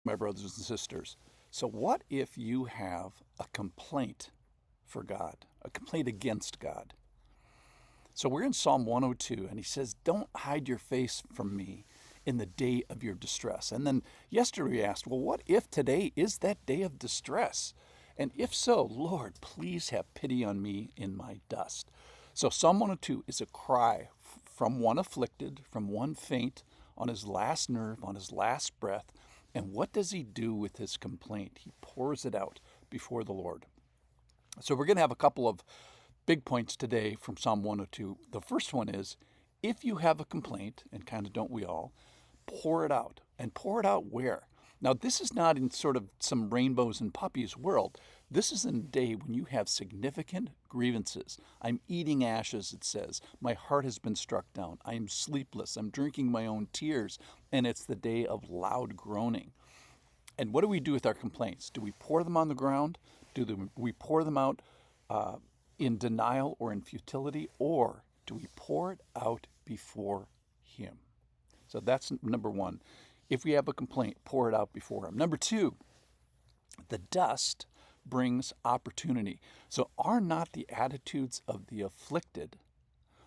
my brothers and sisters. So, what if you have a complaint for God, a complaint against God? So, we're in Psalm 102, and he says, "Don't hide your face from me in the day of your distress." And then yesterday we asked, well, what if today is that day of distress? And if so, Lord, please have pity on me in my dust. So, Psalm 102 is a cry from one afflicted, from one faint, on his last nerve, on his last breath. And what does he do with his complaint? He pours it out before the Lord. So we're going to have a couple of big points today from Psalm 102. The first one is, if you have a complaint, and kind of don't we all, pour it out. And pour it out where? Now, this is not in sort of some rainbows and puppies world. This is in a day when you have significant grievances. I'm eating ashes, it says. My heart has been struck down. I am sleepless. I'm drinking my own tears. And it's the day of loud groaning. And what do we do with our complaints? Do we pour them on the ground? Do we pour them out in denial or in futility? Or do we pour it out before Him? So that's number one. If we have a complaint, pour it out before Him. Number two, the dust brings opportunity. So are not the attitudes of the afflicted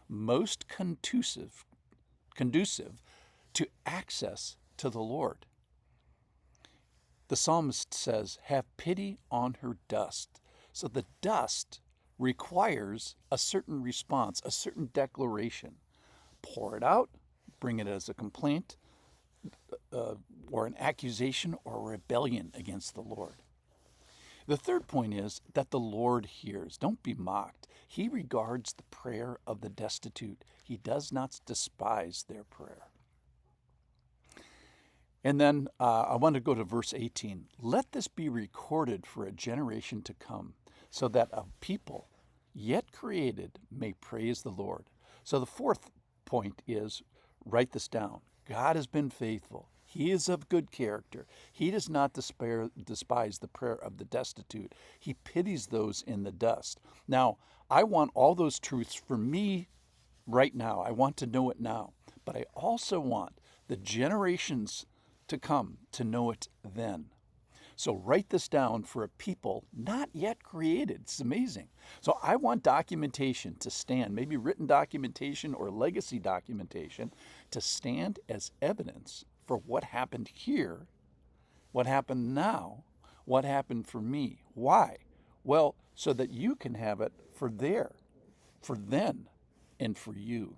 most conducive to access to the Lord? The psalmist says, "Have pity on her dust." So the dust requires a certain response, a certain declaration. Pour it out, bring it as a complaint, or an accusation or rebellion against the Lord. The third point is that the Lord hears. Don't be mocked. He regards the prayer of the destitute. He does not despise their prayer. And then I want to go to verse 18. "Let this be recorded for a generation to come, so that a people yet created may praise the Lord." So the fourth point is, write this down. God has been faithful. He is of good character. He does not despise the prayer of the destitute. He pities those in the dust. Now, I want all those truths for me right now. I want to know it now. But I also want the generations to come to know it then. So write this down for a people not yet created. It's amazing. So I want documentation to stand, maybe written documentation or legacy documentation, to stand as evidence for what happened here, what happened now, what happened for me. Why? Well, so that you can have it for there, for then, and for you.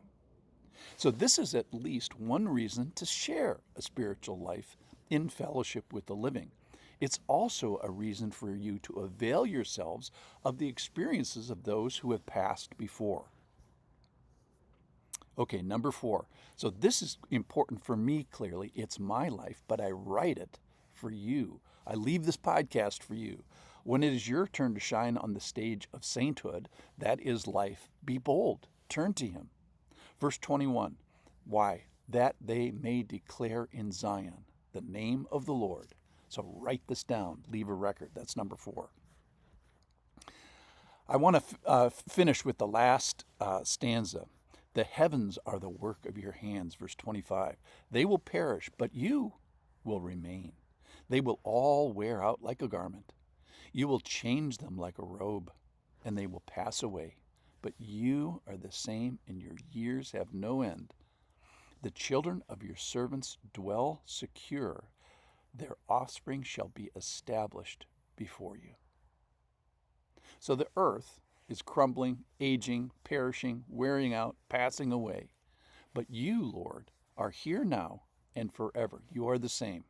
So this is at least one reason to share a spiritual life in fellowship with the living. It's also a reason for you to avail yourselves of the experiences of those who have passed before. Okay, number 4. So this is important for me, clearly. It's my life, but I write it for you. I leave this podcast for you. When it is your turn to shine on the stage of sainthood, that is life, be bold. Turn to Him. Verse 21, why? That they may declare in Zion the name of the Lord. So write this down. Leave a record. That's number 4. I want to finish with the last stanza. The heavens are the work of your hands, verse 25. They will perish, but you will remain. They will all wear out like a garment. You will change them like a robe, and they will pass away. But you are the same, and your years have no end. The children of your servants dwell secure. Their offspring shall be established before you. So the earth is crumbling, aging, perishing, wearing out, passing away. But you, Lord, are here now and forever. You are the same.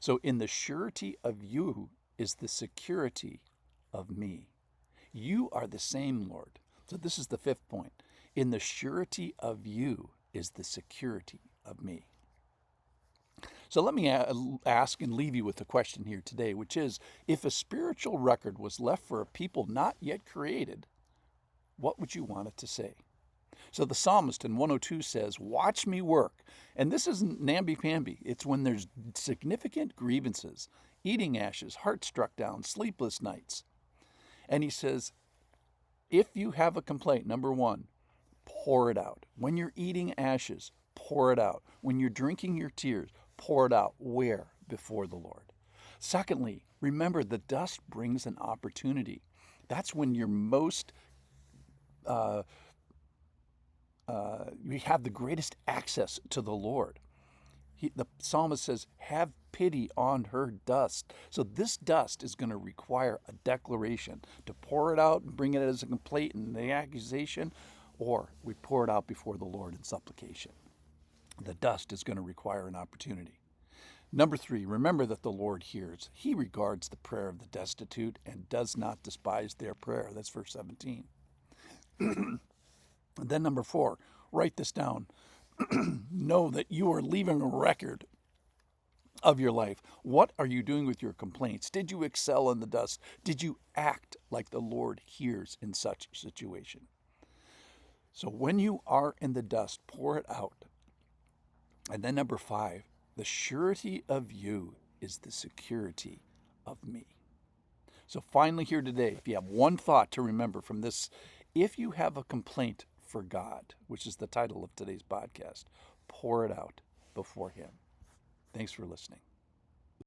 So in the surety of you is the security of me. You are the same, Lord. So this is the 5th point. In the surety of you is the security of me. So let me ask and leave you with a question here today, which is, if a spiritual record was left for a people not yet created, what would you want it to say? So the psalmist in 102 says, "Watch me work." And this isn't namby-pamby. It's when there's significant grievances, eating ashes, heart struck down, sleepless nights. And he says, if you have a complaint, number 1, pour it out. When you're eating ashes, pour it out. When you're drinking your tears, pour it out. Where? before the Lord. Secondly, remember the dust brings an opportunity. That's when you're most, you have the greatest access to the Lord. The psalmist says, have pity on her dust. So this dust is going to require a declaration to pour it out and bring it as a complaint and the accusation, or we pour it out before the Lord in supplication. The dust is going to require an opportunity. Number 3, remember that the Lord hears. He regards the prayer of the destitute and does not despise their prayer. That's verse 17. And then number 4, write this down. Know that you are leaving a record of your life. What are you doing with your complaints? Did you excel in the dust? Did you act like the Lord hears in such a situation? So when you are in the dust, pour it out. And then number 5, the surety of you is the security of me. So finally here today, if you have one thought to remember from this, if you have a complaint for God, which is the title of today's podcast, pour it out before Him. Thanks for listening.